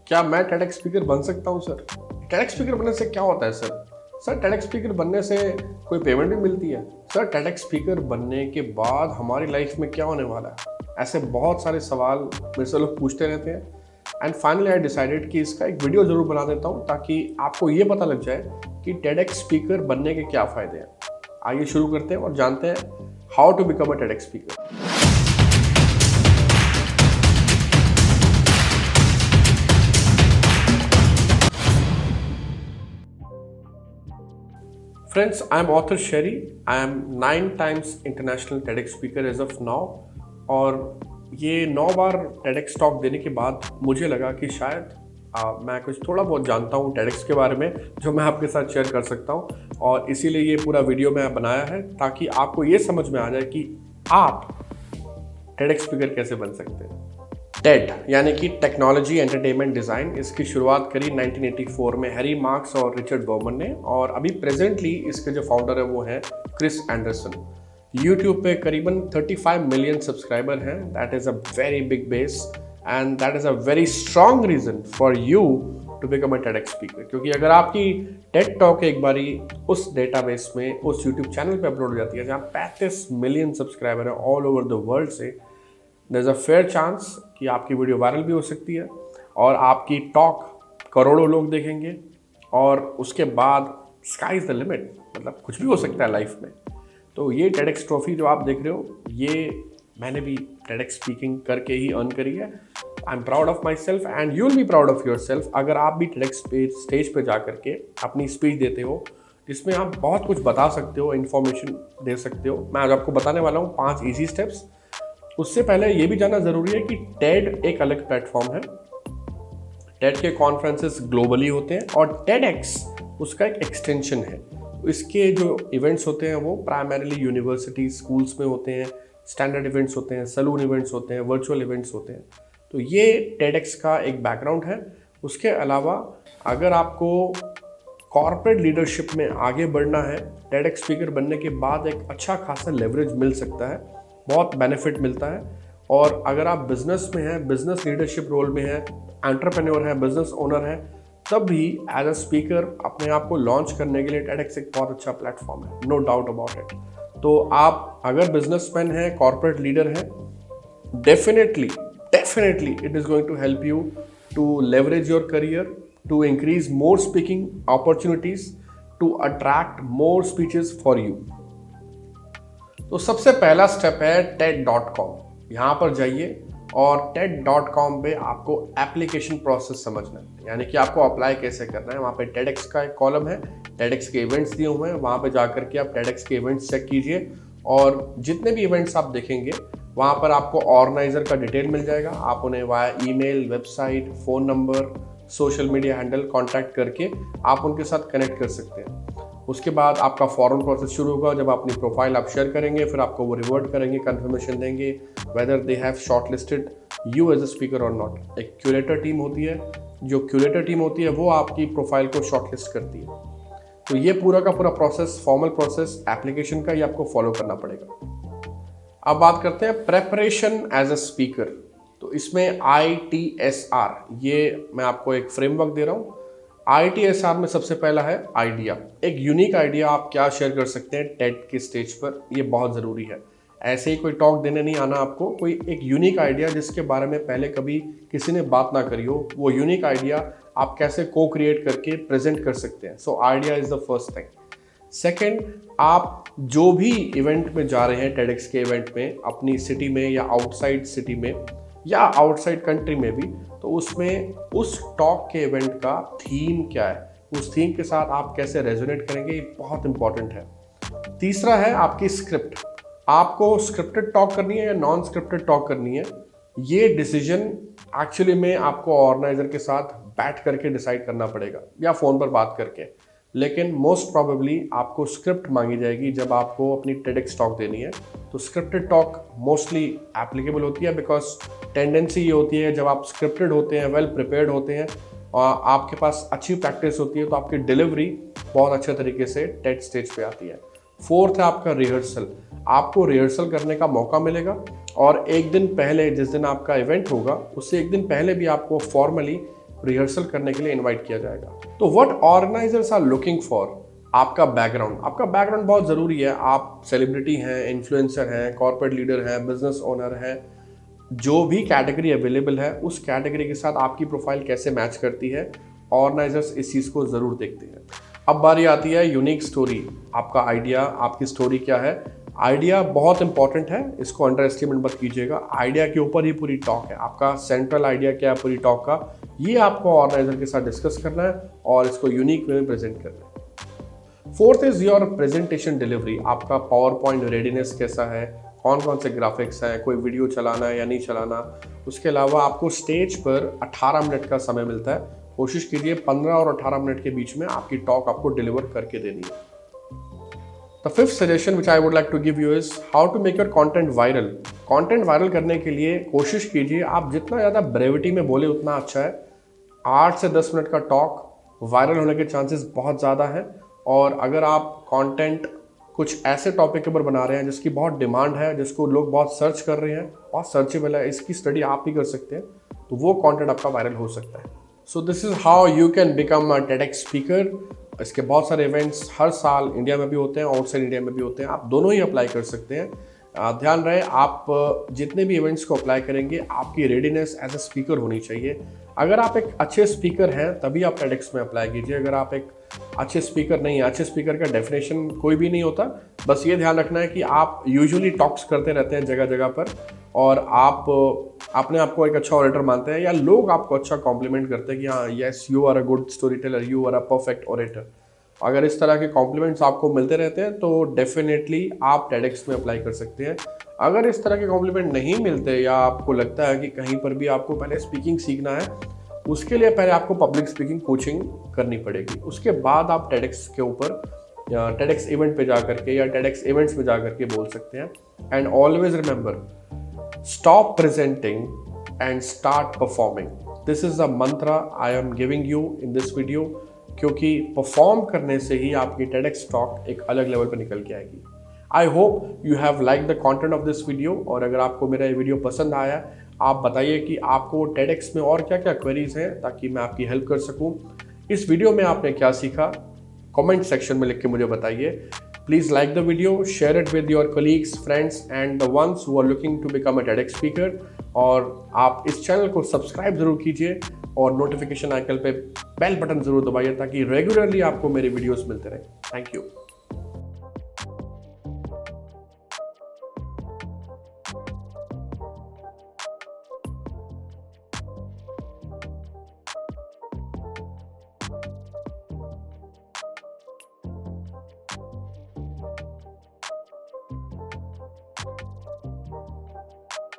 क्या मैं TEDx speaker बन सकता हूँ सर? टेडेक्स स्पीकर बनने से क्या होता है सर? सर टेडेक्स स्पीकर बनने से कोई पेमेंट भी मिलती है? सर टेडेक्स स्पीकर बनने के बाद हमारी लाइफ में क्या होने वाला है? ऐसे बहुत सारे सवाल मेरे से लोग पूछते रहते हैं एंड फाइनली आई डिसाइडेड कि इसका एक वीडियो ज़रूर बना देता हूँ ताकि आपको ये पता लग जाए कि टेडेक्स स्पीकर बनने के क्या फ़ायदे हैं। आइए शुरू करते हैं और जानते हैं how to become a TEDx speaker. Friends, I am author Sherry. I am 9 times international TEDx speaker as of now. और ये 9 बार TEDx टॉक देने के बाद मुझे लगा कि शायद मैं कुछ थोड़ा बहुत जानता हूँ TEDx के बारे में जो मैं आपके साथ शेयर कर सकता हूँ, और इसीलिए ये पूरा वीडियो मैं बनाया है ताकि आपको ये समझ में आ जाए कि आप TEDx स्पीकर कैसे बन सकते हैं। टेड यानी कि टेक्नोलॉजी एंटरटेनमेंट डिज़ाइन, इसकी शुरुआत करी 1984 में हैरी मार्क्स और रिचर्ड बर्मन ने, और अभी प्रेजेंटली इसके जो फाउंडर है वो हैं क्रिस एंडरसन। यूट्यूब पे करीबन 35 मिलियन सब्सक्राइबर हैं। That is a very big base and that is a very strong reason for you to become a TEDx speaker, क्योंकि अगर आपकी टेड टॉक एक बारी उस डेटाबेस में, उस यूट्यूब चैनल पे अपलोड हो जाती है जहाँ 35 मिलियन सब्सक्राइबर हैं ऑल ओवर द वर्ल्ड से, there is a fair chance कि आपकी वीडियो वायरल भी हो सकती है और आपकी टॉक करोड़ों लोग देखेंगे, और उसके बाद स्काई इज़ द लिमिट, मतलब कुछ भी हो सकता है लाइफ में। तो ये टेडेक्स ट्रॉफी जो आप देख रहे हो, ये मैंने भी टेडेक्स स्पीकिंग करके ही अर्न करी है। I am proud of my self and you will be proud of your self अगर आप भी टेडेक्स स्टेज पे जा करके अपनी स्पीच देते हो जिसमें आप बहुत कुछ बता सकते हो, इन्फॉर्मेशन दे सकते हो। मैं आज आपको बताने वाला हूँ 5 ईजी स्टेप्स। उससे पहले ये भी जानना ज़रूरी है कि टेड एक अलग प्लेटफॉर्म है। टेड के कॉन्फ्रेंसेस ग्लोबली होते हैं और टेडएक्स उसका एक एक्सटेंशन है। इसके जो इवेंट्स होते हैं वो प्राइमरीली यूनिवर्सिटी स्कूल्स में होते हैं, स्टैंडर्ड इवेंट्स होते हैं, सलून इवेंट्स होते हैं, वर्चुअल इवेंट्स होते हैं। तो ये टेडएक्स का एक बैकग्राउंड है। उसके अलावा अगर आपको कॉर्पोरेट लीडरशिप में आगे बढ़ना है, टेडेक्स स्पीकर बनने के बाद एक अच्छा खासा लेवरेज मिल सकता है, बहुत बेनिफिट मिलता है। और अगर आप बिजनेस में हैं, बिजनेस लीडरशिप रोल में हैं, एंटरप्रेन्योर हैं, बिजनेस ओनर हैं, तब भी एज अ स्पीकर अपने आप को लॉन्च करने के लिए टेडेक्स एक बहुत अच्छा प्लेटफॉर्म है, नो डाउट अबाउट इट। तो आप अगर बिजनेसमैन हैं, कॉर्पोरेट लीडर हैं, definitely it is going to help you to leverage your career, to increase more speaking opportunities, to attract more speeches for you. तो सबसे पहला स्टेप है TED.com। यहाँ पर जाइए और TED.com पे आपको एप्लीकेशन प्रोसेस समझना है, यानी कि आपको अप्लाई कैसे करना है। वहाँ पे TEDx का एक कॉलम है, TEDx के इवेंट्स दिए हुए हैं, वहाँ पे जा करके आप TEDx के इवेंट्स चेक कीजिए, और जितने भी इवेंट्स आप देखेंगे वहाँ पर आपको ऑर्गेनाइजर का डिटेल मिल जाएगा। आप उन्हें via email, website, phone number, social media handle contact करके आप उनके साथ कनेक्ट कर सकते हैं। उसके बाद आपका फॉर्म प्रोसेस शुरू होगा। जब अपनी प्रोफाइल आप शेयर करेंगे, फिर आपको वो रिवर्ट करेंगे, कंफर्मेशन देंगे whether they have shortlisted you as a speaker और नॉट। एक क्यूरेटर टीम होती है, जो क्यूरेटर टीम होती है वो आपकी प्रोफाइल को शॉर्टलिस्ट करती है। तो ये पूरा का पूरा प्रोसेस, फॉर्मल प्रोसेस एप्लीकेशन का, ये आपको फॉलो करना पड़ेगा। अब बात करते हैं प्रेपरेशन एज अ स्पीकर। तो इसमें ITSR, ये मैं आपको एक फ्रेमवर्क दे रहा हूँ। ITSR में सबसे पहला है आइडिया। एक यूनिक आइडिया आप क्या शेयर कर सकते हैं टेड के स्टेज पर, ये बहुत ज़रूरी है। ऐसे ही कोई टॉक देने नहीं आना आपको, कोई एक यूनिक आइडिया जिसके बारे में पहले कभी किसी ने बात ना करी हो, वो यूनिक आइडिया आप कैसे को क्रिएट करके प्रेजेंट कर सकते हैं। So idea is the first thing. Second, आप जो भी इवेंट में जा रहे हैं, टेडेक्स के इवेंट में, अपनी सिटी में या आउटसाइड सिटी में या आउटसाइड कंट्री में भी, तो उसमें उस टॉक के इवेंट का थीम क्या है, उस थीम के साथ आप कैसे रेजोनेट करेंगे, ये बहुत इंपॉर्टेंट है। तीसरा है आपकी स्क्रिप्ट। आपको स्क्रिप्टेड टॉक करनी है या नॉन स्क्रिप्टेड टॉक करनी है, ये डिसीजन एक्चुअली में आपको ऑर्गेनाइजर के साथ बैठ करके डिसाइड करना पड़ेगा या फ़ोन पर बात करके। लेकिन मोस्ट प्रॉबेबली आपको स्क्रिप्ट मांगी जाएगी जब आपको अपनी टेडेक्स टॉक देनी है। तो स्क्रिप्टेड टॉक मोस्टली एप्लीकेबल होती है, बिकॉज टेंडेंसी ये होती है जब आप स्क्रिप्टेड होते हैं, वेल प्रिपेयर्ड होते हैं और आपके पास अच्छी प्रैक्टिस होती है, तो आपकी डिलीवरी बहुत अच्छे तरीके से टेड स्टेज पे आती है। फोर्थ है आपका रिहर्सल। आपको रिहर्सल करने का मौका मिलेगा, और एक दिन पहले, जिस दिन आपका इवेंट होगा उससे एक दिन पहले भी आपको फॉर्मली रिहर्सल करने के लिए इनवाइट किया जाएगा। तो what organisers are looking for, आपका बैकग्राउंड बहुत ज़रूरी है। आप सेलिब्रिटी हैं, इन्फ्लुएंसर हैं, कॉर्पोरेट लीडर हैं, बिजनेस ओनर हैं, जो भी कैटेगरी अवेलेबल है उस कैटेगरी के साथ आपकी प्रोफाइल कैसे मैच करती है, ऑर्गेनाइजर्स इस चीज़ को ज़रूर देखते हैं। अब बारी आती है यूनिक स्टोरी। आपका आइडिया, आपकी स्टोरी क्या है। आइडिया बहुत इंपॉर्टेंट है, इसको अंडर एस्टिमेट मत कीजिएगा। आइडिया के ऊपर ही पूरी टॉक है। आपका सेंट्रल आइडिया क्या है पूरी टॉक का, ये आपको ऑर्गेनाइजर के साथ डिस्कस करना है और इसको यूनिक वे में प्रेजेंट करना है। Fourth is your presentation delivery. आपका पावर पॉइंट रेडीनेस कैसा है, कौन कौन से ग्राफिक्स हैं, कोई वीडियो चलाना है या नहीं चलाना। उसके अलावा आपको स्टेज पर 18 मिनट का समय मिलता है। कोशिश कीजिए 15 और 18 मिनट के बीच में आपकी टॉक आपको डिलीवर करके देनी है। The fifth suggestion which I would like to give you is how to make your content viral. Content viral करने के लिए कोशिश कीजिए आप जितना ज़्यादा ब्रेविटी में बोले उतना अच्छा है। 8 से 10 मिनट का टॉक वायरल होने के चांसेस बहुत ज़्यादा हैं। और अगर आप कंटेंट कुछ ऐसे टॉपिक के ऊपर बना रहे हैं जिसकी बहुत डिमांड है, जिसको लोग बहुत सर्च कर रहे हैं, बहुत सर्चेबल है, इसकी स्टडी आप ही कर सकते हैं, तो वो कंटेंट आपका वायरल हो सकता है। So this is how you can become a TEDx speaker. इसके बहुत सारे इवेंट्स हर साल इंडिया में भी होते हैं, आउटसाइड इंडिया में भी होते हैं। आप दोनों ही अप्लाई कर सकते हैं। ध्यान रहे, आप जितने भी इवेंट्स को अप्लाई करेंगे आपकी रेडीनेस एज अ स्पीकर होनी चाहिए। अगर आप एक अच्छे स्पीकर हैं तभी आप TEDx में अप्लाई कीजिए। अगर आप एक अच्छे स्पीकर नहीं है, अच्छे स्पीकर का डेफिनेशन कोई भी नहीं होता। बस ये ध्यान रखना है कि आप यूजुअली टॉक्स करते रहते हैं जगह जगह पर और आप अपने आप को एक अच्छा ऑरेटर मानते हैं या लोग आपको अच्छा कॉम्प्लीमेंट करते हैं कि हाँ yes you are a good story teller, you are a perfect orator. अगर इस तरह के कॉम्प्लीमेंट्स आपको मिलते रहते हैं तो डेफिनेटली आप TEDx में अप्लाई कर सकते हैं। अगर इस तरह के कॉम्प्लीमेंट नहीं मिलते या आपको लगता है कि कहीं पर भी आपको पहले स्पीकिंग सीखना है, उसके लिए पहले आपको पब्लिक स्पीकिंग कोचिंग करनी पड़ेगी। उसके बाद आप TEDx के ऊपर या TEDx इवेंट पे जा करके या TEDx इवेंट्स में जा करके बोल सकते हैं। And always remember, stop presenting and start performing. This is the mantra I am giving you in this video, क्योंकि परफॉर्म करने से ही आपकी TEDx टॉक एक अलग लेवल पर निकल के आएगी। I hope you have like the content of this video. और अगर आपको मेरा ये वीडियो पसंद आया, आप बताइए कि आपको TEDx में और क्या क्या क्वेरीज हैं ताकि मैं आपकी हेल्प कर सकूं। इस वीडियो में आपने क्या सीखा, कमेंट सेक्शन में लिख के मुझे बताइए। Please like the video, share it with your colleagues, friends and the ones who are looking to become a TEDx speaker। और आप इस चैनल को सब्सक्राइब जरूर कीजिए और नोटिफिकेशन आइकन पे बेल बटन जरूर दबाइए ताकि रेगुलरली आपको मेरे वीडियोस मिलते रहें। Thank you.